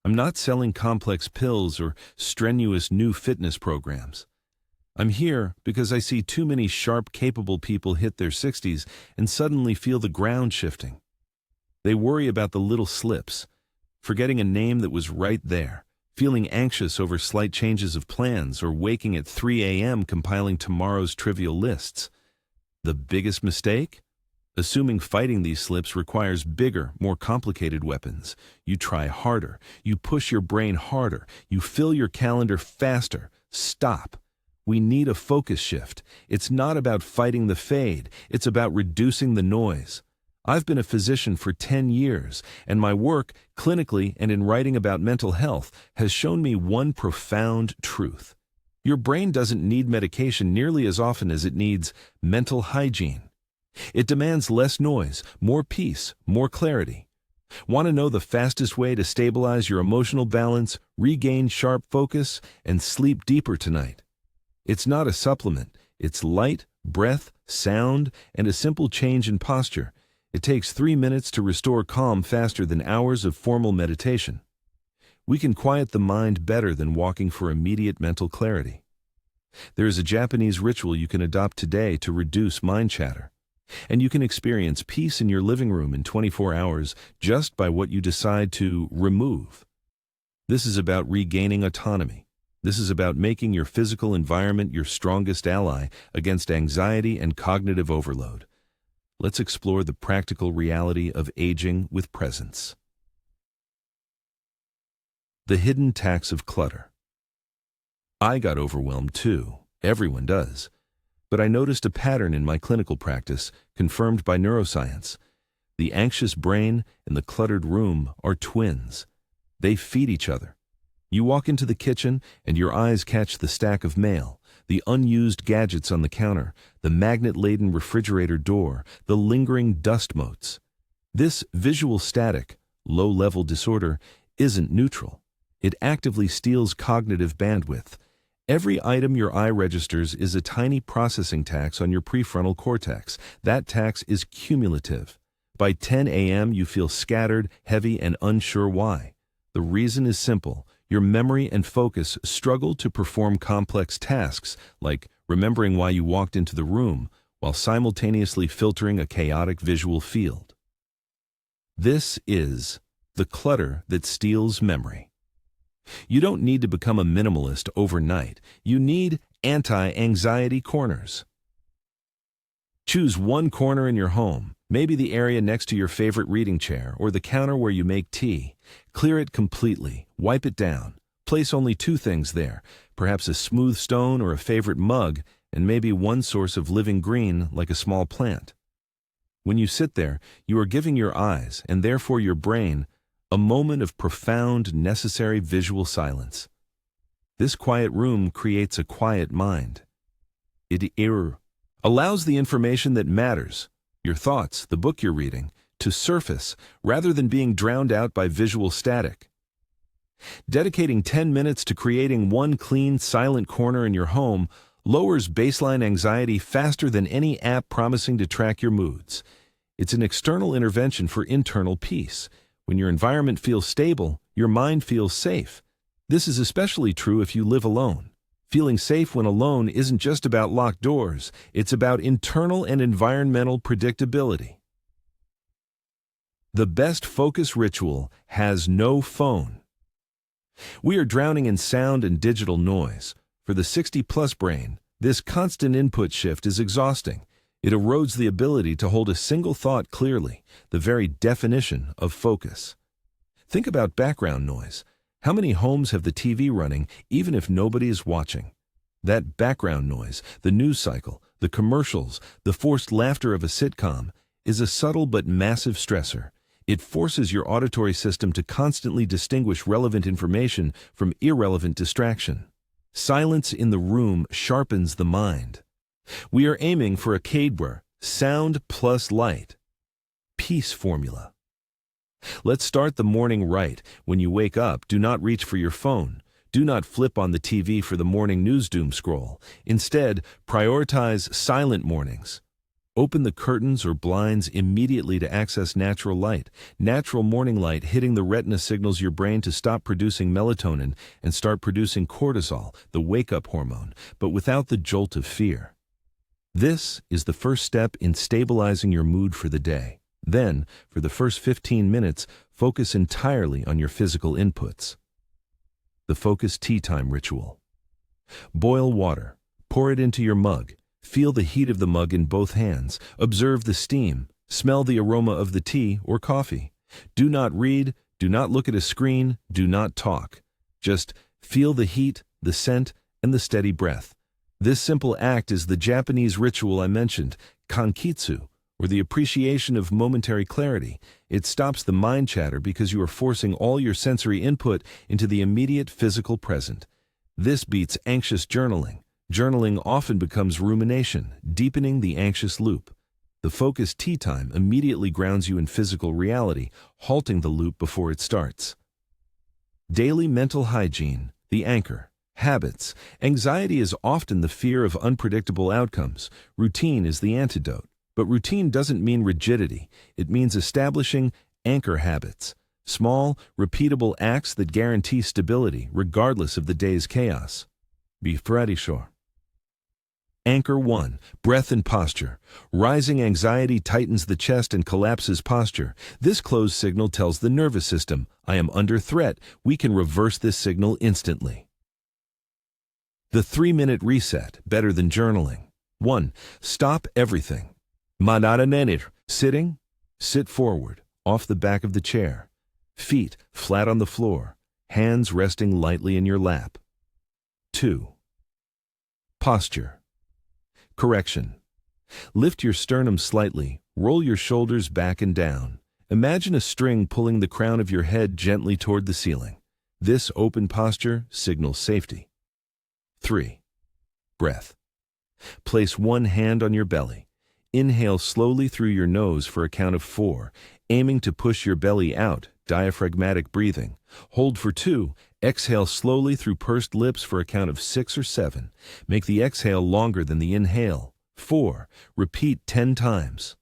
I'm not selling complex pills or strenuous new fitness programs. I'm here because I see too many sharp, capable people hit their 60s and suddenly feel the ground shifting. They worry about the little slips, forgetting a name that was right there, feeling anxious over slight changes of plans, or waking at 3 a.m. compiling tomorrow's trivial lists. The biggest mistake? Assuming fighting these slips requires bigger, more complicated weapons. You try harder. You push your brain harder. You fill your calendar faster. Stop. We need a focus shift. It's not about fighting the fade. It's about reducing the noise. I've been a physician for 10 years, and my work, clinically and in writing about mental health, has shown me one profound truth. Your brain doesn't need medication nearly as often as it needs mental hygiene. It demands less noise, more peace, more clarity. Want to know the fastest way to stabilize your emotional balance, regain sharp focus, and sleep deeper tonight? It's not a supplement. It's light, breath, sound, and a simple change in posture. It takes 3 minutes to restore calm faster than hours of formal meditation. We can quiet the mind better than walking for immediate mental clarity. There is a Japanese ritual you can adopt today to reduce mind chatter. And you can experience peace in your living room in 24 hours just by what you decide to remove. This is about regaining autonomy. This is about making your physical environment your strongest ally against anxiety and cognitive overload. Let's explore the practical reality of aging with presence. The hidden tax of clutter. I got overwhelmed too. Everyone does. But I noticed a pattern in my clinical practice, confirmed by neuroscience. The anxious brain and the cluttered room are twins. They feed each other. You walk into the kitchen and your eyes catch the stack of mail, the unused gadgets on the counter, the magnet-laden refrigerator door, the lingering dust motes. This visual static, low-level disorder isn't neutral. It actively steals cognitive bandwidth. Every item your eye registers is a tiny processing tax on your prefrontal cortex. That tax is cumulative. By 10 a.m., you feel scattered, heavy, and unsure why. The reason is simple. Your memory and focus struggle to perform complex tasks, like remembering why you walked into the room, while simultaneously filtering a chaotic visual field. This is the clutter that steals memory. You don't need to become a minimalist overnight. You need anti-anxiety corners. Choose one corner in your home, maybe the area next to your favorite reading chair or the counter where you make tea. Clear it completely, wipe it down. Place only 2 things there, perhaps a smooth stone or a favorite mug, and maybe one source of living green like a small plant. When you sit there, you are giving your eyes, and therefore your brain, a moment of profound, necessary visual silence. This quiet room creates a quiet mind. It allows the information that matters, your thoughts, the book you're reading, to surface rather than being drowned out by visual static. Dedicating 10 minutes to creating one clean, silent corner in your home lowers baseline anxiety faster than any app promising to track your moods. It's an external intervention for internal peace. When your environment feels stable, your mind feels safe. This is especially true if you live alone. Feeling safe when alone isn't just about locked doors, it's about internal and environmental predictability. The best focus ritual has no phone. We are drowning in sound and digital noise. For the 60-plus brain, this constant input shift is exhausting. It erodes the ability to hold a single thought clearly, the very definition of focus. Think about background noise. How many homes have the TV running even if nobody is watching? That background noise, the news cycle, the commercials, the forced laughter of a sitcom, is a subtle but massive stressor. It forces your auditory system to constantly distinguish relevant information from irrelevant distraction. Silence in the room sharpens the mind. We are aiming for a CADWR, sound plus light. Peace formula. Let's start the morning right. When you wake up, do not reach for your phone. Do not flip on the TV for the morning news doom scroll. Instead, prioritize silent mornings. Open the curtains or blinds immediately to access natural light. Natural morning light hitting the retina signals your brain to stop producing melatonin and start producing cortisol, the wake-up hormone, but without the jolt of fear. This is the first step in stabilizing your mood for the day. Then, for the first 15 minutes, focus entirely on your physical inputs. The focused tea time ritual. Boil water. Pour it into your mug. Feel the heat of the mug in both hands. Observe the steam. Smell the aroma of the tea or coffee. Do not read. Do not look at a screen. Do not talk. Just feel the heat, the scent, and the steady breath. This simple act is the Japanese ritual I mentioned, kankitsu, or the appreciation of momentary clarity. It stops the mind chatter because you are forcing all your sensory input into the immediate physical present. This beats anxious journaling. Journaling often becomes rumination, deepening the anxious loop. The focused tea time immediately grounds you in physical reality, halting the loop before it starts. Daily mental hygiene, the anchor. Habits. Anxiety is often the fear of unpredictable outcomes. Routine is the antidote. But routine doesn't mean rigidity. It means establishing anchor habits. Small, repeatable acts that guarantee stability, regardless of the day's chaos. Be ready, sure. Anchor 1. Breath and posture. Rising anxiety tightens the chest and collapses posture. This closed signal tells the nervous system, I am under threat. We can reverse this signal instantly. The 3-minute reset, better than journaling. 1. Stop everything. Sitting, sit forward, off the back of the chair. Feet flat on the floor, hands resting lightly in your lap. 2. Posture. Correction. Lift your sternum slightly, roll your shoulders back and down. Imagine a string pulling the crown of your head gently toward the ceiling. This open posture signals safety. 3. Breath. Place one hand on your belly. Inhale slowly through your nose for a count of 4, aiming to push your belly out, diaphragmatic breathing. Hold for 2. Exhale slowly through pursed lips for a count of 6 or 7. Make the exhale longer than the inhale. 4. Repeat 10 times.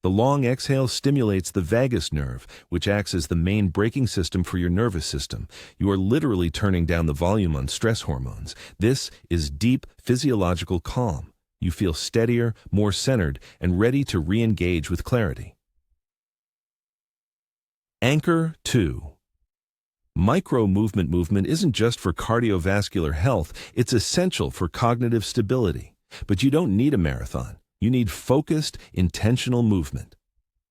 The long exhale stimulates the vagus nerve, which acts as the main braking system for your nervous system. You are literally turning down the volume on stress hormones. This is deep physiological calm. You feel steadier, more centered, and ready to re-engage with clarity. Anchor 2. Micro-movement isn't just for cardiovascular health, it's essential for cognitive stability. But you don't need a marathon. You need focused, intentional movement.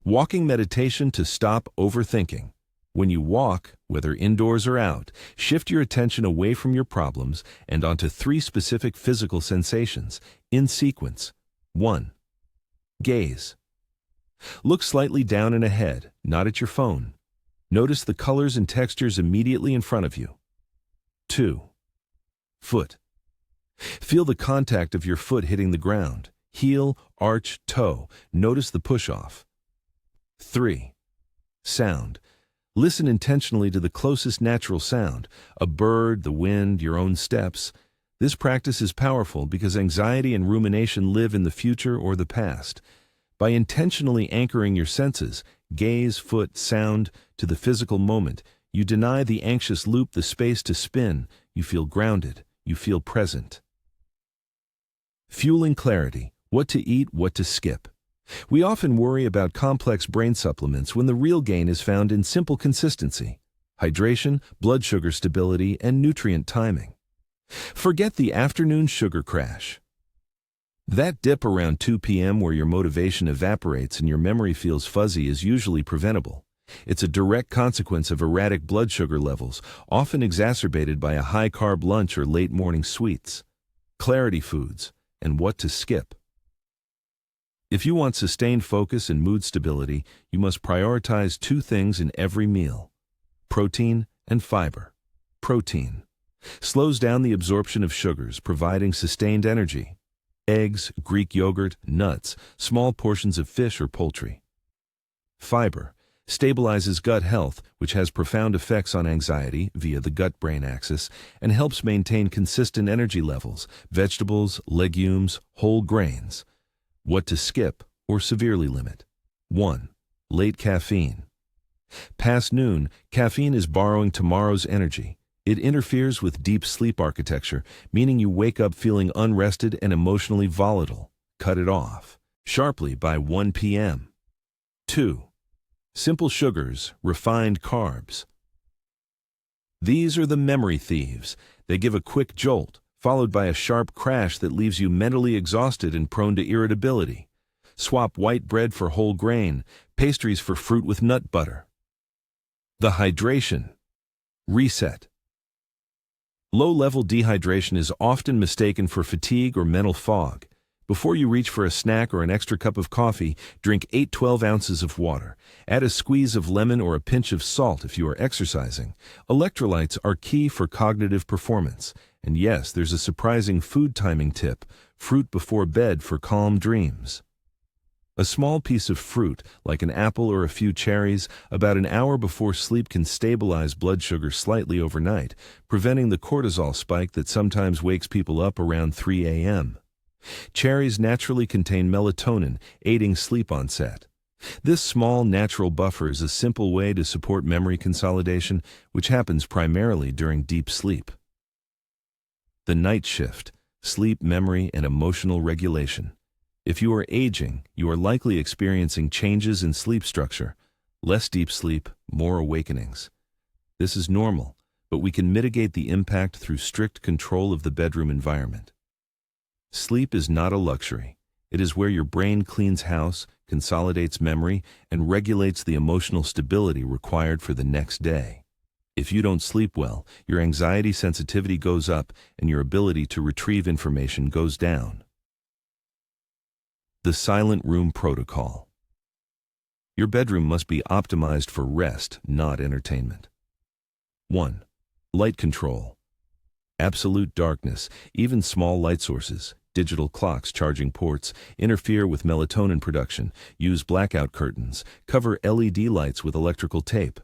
Walking meditation to stop overthinking. When you walk, whether indoors or out, shift your attention away from your problems and onto 3 specific physical sensations, in sequence. 1. Gaze. Look slightly down and ahead, not at your phone. Notice the colors and textures immediately in front of you. 2. Foot. Feel the contact of your foot hitting the ground. Heel, arch, toe. Notice the push-off. 3. Sound. Listen intentionally to the closest natural sound, a bird, the wind, your own steps. This practice is powerful because anxiety and rumination live in the future or the past. By intentionally anchoring your senses, gaze, foot, sound, to the physical moment, you deny the anxious loop the space to spin. You feel grounded. You feel present. Fueling clarity. What to eat, what to skip. We often worry about complex brain supplements when the real gain is found in simple consistency, hydration, blood sugar stability, and nutrient timing. Forget the afternoon sugar crash. That dip around 2 p.m. where your motivation evaporates and your memory feels fuzzy is usually preventable. It's a direct consequence of erratic blood sugar levels, often exacerbated by a high-carb lunch or late morning sweets. Clarity foods, and what to skip. If you want sustained focus and mood stability, you must prioritize 2 things in every meal: protein and fiber. Protein slows down the absorption of sugars, providing sustained energy. Eggs, Greek yogurt, nuts, small portions of fish or poultry. Fiber stabilizes gut health, which has profound effects on anxiety via the gut-brain axis, and helps maintain consistent energy levels. Vegetables, legumes, whole grains. What to skip, or severely limit. 1. Late caffeine. Past noon, caffeine is borrowing tomorrow's energy. It interferes with deep sleep architecture, meaning you wake up feeling unrested and emotionally volatile. Cut it off sharply by 1 p.m. 2. Simple sugars, refined carbs. These are the memory thieves. They give a quick jolt, followed by a sharp crash that leaves you mentally exhausted and prone to irritability. Swap white bread for whole grain, pastries for fruit with nut butter. The hydration. Reset. Low-level dehydration is often mistaken for fatigue or mental fog. Before you reach for a snack or an extra cup of coffee, drink 8-12 ounces of water. Add a squeeze of lemon or a pinch of salt if you are exercising. Electrolytes are key for cognitive performance. And yes, there's a surprising food timing tip: fruit before bed for calm dreams. A small piece of fruit, like an apple or a few cherries, about an hour before sleep can stabilize blood sugar slightly overnight, preventing the cortisol spike that sometimes wakes people up around 3 a.m. Cherries naturally contain melatonin, aiding sleep onset. This small natural buffer is a simple way to support memory consolidation, which happens primarily during deep sleep. The night shift: sleep, memory, and emotional regulation. If you are aging, you are likely experiencing changes in sleep structure. Less deep sleep, more awakenings. This is normal, but we can mitigate the impact through strict control of the bedroom environment. Sleep is not a luxury. It is where your brain cleans house, consolidates memory, and regulates the emotional stability required for the next day. If you don't sleep well, your anxiety sensitivity goes up and your ability to retrieve information goes down. The silent room protocol. Your bedroom must be optimized for rest, not entertainment. 1. Light control. Absolute darkness, even small light sources, digital clocks, charging ports, interfere with melatonin production. Use blackout curtains. Cover LED lights with electrical tape.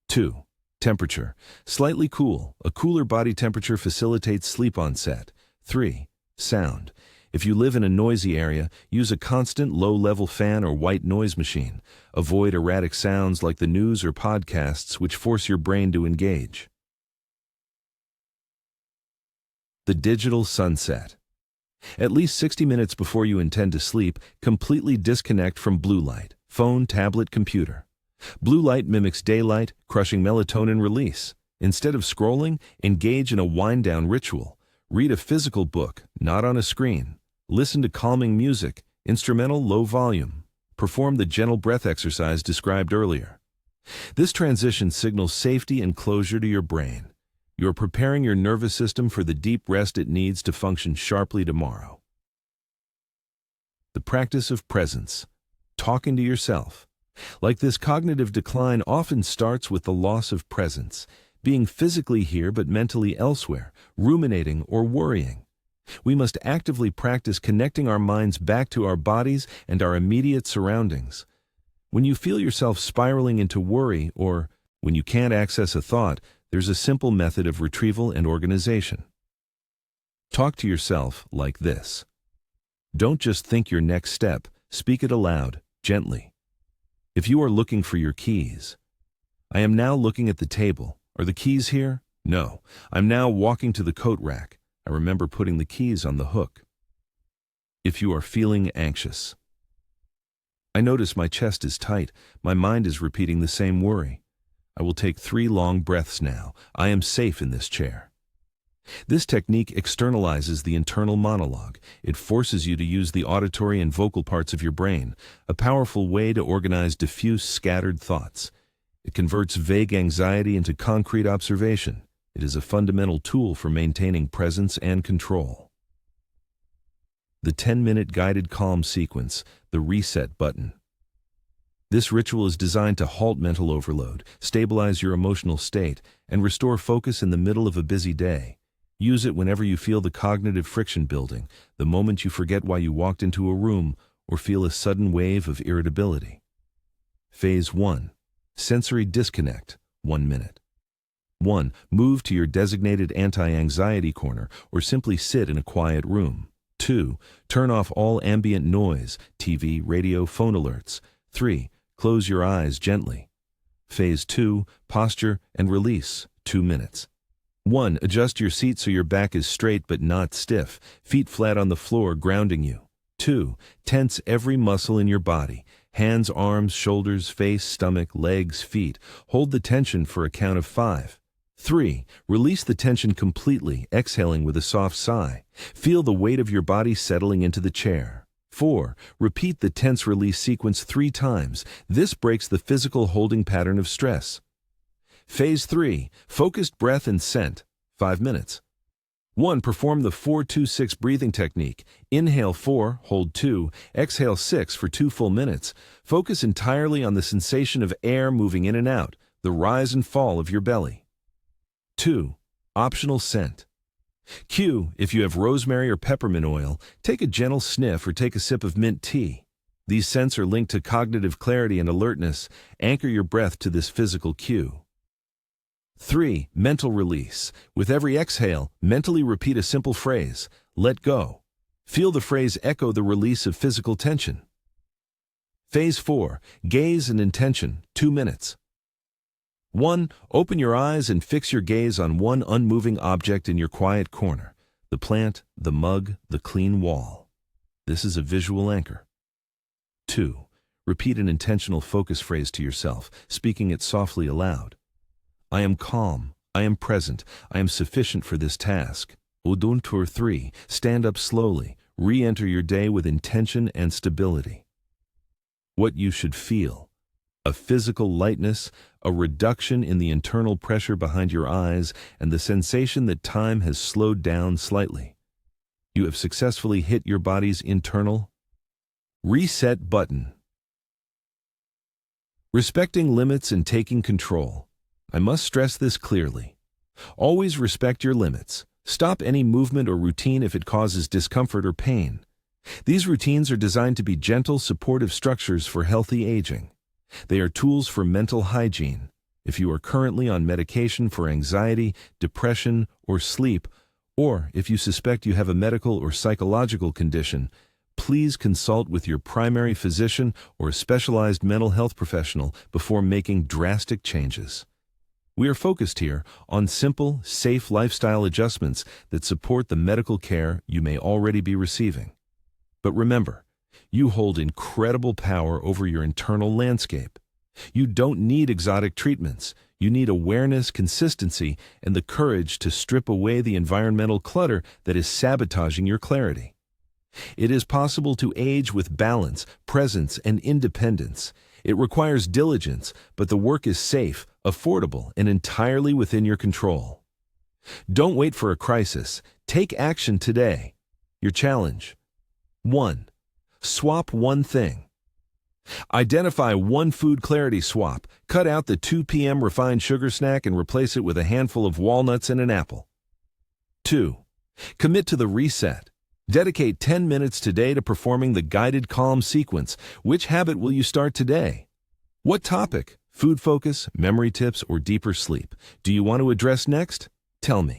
2. Temperature. Slightly cool. A cooler body temperature facilitates sleep onset. 3. Sound. If you live in a noisy area, use a constant low-level fan or white noise machine. Avoid erratic sounds like the news or podcasts, which force your brain to engage. The digital sunset. At least 60 minutes before you intend to sleep, completely disconnect from blue light, phone, tablet, computer. Blue light mimics daylight, crushing melatonin release. Instead of scrolling, engage in a wind-down ritual. Read a physical book, not on a screen. Listen to calming music, instrumental, low volume. Perform the gentle breath exercise described earlier. This transition signals safety and closure to your brain. You are preparing your nervous system for the deep rest it needs to function sharply tomorrow. The practice of presence. Talking to yourself. Like this, cognitive decline often starts with the loss of presence, being physically here but mentally elsewhere, ruminating or worrying. We must actively practice connecting our minds back to our bodies and our immediate surroundings. When you feel yourself spiraling into worry, or when you can't access a thought, there's a simple method of retrieval and organization. Talk to yourself like this. Don't just think your next step, speak it aloud, gently. If you are looking for your keys, I am now looking at the table. Are the keys here? No. I'm now walking to the coat rack. I remember putting the keys on the hook. If you are feeling anxious, I notice my chest is tight. My mind is repeating the same worry. I will take 3 long breaths now. I am safe in this chair. This technique externalizes the internal monologue. It forces you to use the auditory and vocal parts of your brain, a powerful way to organize diffuse, scattered thoughts. It converts vague anxiety into concrete observation. It is a fundamental tool for maintaining presence and control. The 10-minute guided calm sequence, the reset button. This ritual is designed to halt mental overload, stabilize your emotional state, and restore focus in the middle of a busy day. Use it whenever you feel the cognitive friction building, the moment you forget why you walked into a room, or feel a sudden wave of irritability. Phase 1. Sensory disconnect, 1 minute. 1. Move to your designated anti-anxiety corner or simply sit in a quiet room. 2. Turn off all ambient noise, TV, radio, phone alerts. 3. Close your eyes gently. Phase 2. Posture and release, 2 minutes. 1. Adjust your seat so your back is straight but not stiff, feet flat on the floor grounding you. 2. Tense every muscle in your body, hands, arms, shoulders, face, stomach, legs, feet. Hold the tension for a count of 5. 3. Release the tension completely, exhaling with a soft sigh. Feel the weight of your body settling into the chair. 4. Repeat the tense release sequence 3 times. This breaks the physical holding pattern of stress. Phase 3. Focused breath and scent, 5 minutes. 1. Perform the 4-2-6 breathing technique. Inhale 4, hold 2, exhale 6 for 2 full minutes. Focus entirely on the sensation of air moving in and out, the rise and fall of your belly. 2. Optional scent. Q. If you have rosemary or peppermint oil, take a gentle sniff or take a sip of mint tea. These scents are linked to cognitive clarity and alertness. Anchor your breath to this physical cue. 3. Mental release. With every exhale, mentally repeat a simple phrase, let go. Feel the phrase echo the release of physical tension. Phase 4. Gaze and intention, 2 minutes. 1. Open your eyes and fix your gaze on one unmoving object in your quiet corner. The plant, the mug, the clean wall. This is a visual anchor. 2. Repeat an intentional focus phrase to yourself, speaking it softly aloud. I am calm, I am present, I am sufficient for this task. Oduntur 3. Stand up slowly, re-enter your day with intention and stability. What you should feel. A physical lightness, a reduction in the internal pressure behind your eyes, and the sensation that time has slowed down slightly. You have successfully hit your body's internal reset button. Respecting limits and taking control. I must stress this clearly. Always respect your limits. Stop any movement or routine if it causes discomfort or pain. These routines are designed to be gentle, supportive structures for healthy aging. They are tools for mental hygiene. If you are currently on medication for anxiety, depression, or sleep, or if you suspect you have a medical or psychological condition, please consult with your primary physician or a specialized mental health professional before making drastic changes. We are focused here on simple, safe lifestyle adjustments that support the medical care you may already be receiving. But remember, you hold incredible power over your internal landscape. You don't need exotic treatments. You need awareness, consistency, and the courage to strip away the environmental clutter that is sabotaging your clarity. It is possible to age with balance, presence, and independence. It requires diligence, but the work is safe, affordable, and entirely within your control. Don't wait for a crisis. Take action today. Your challenge. 1. Swap one thing. Identify one food clarity swap. Cut out the 2 p.m. refined sugar snack and replace it with a handful of walnuts and an apple. 2. Commit to the reset. Dedicate 10 minutes today to performing the guided calm sequence. Which habit will you start today? What topic, food focus, memory tips, or deeper sleep, do you want to address next? Tell me.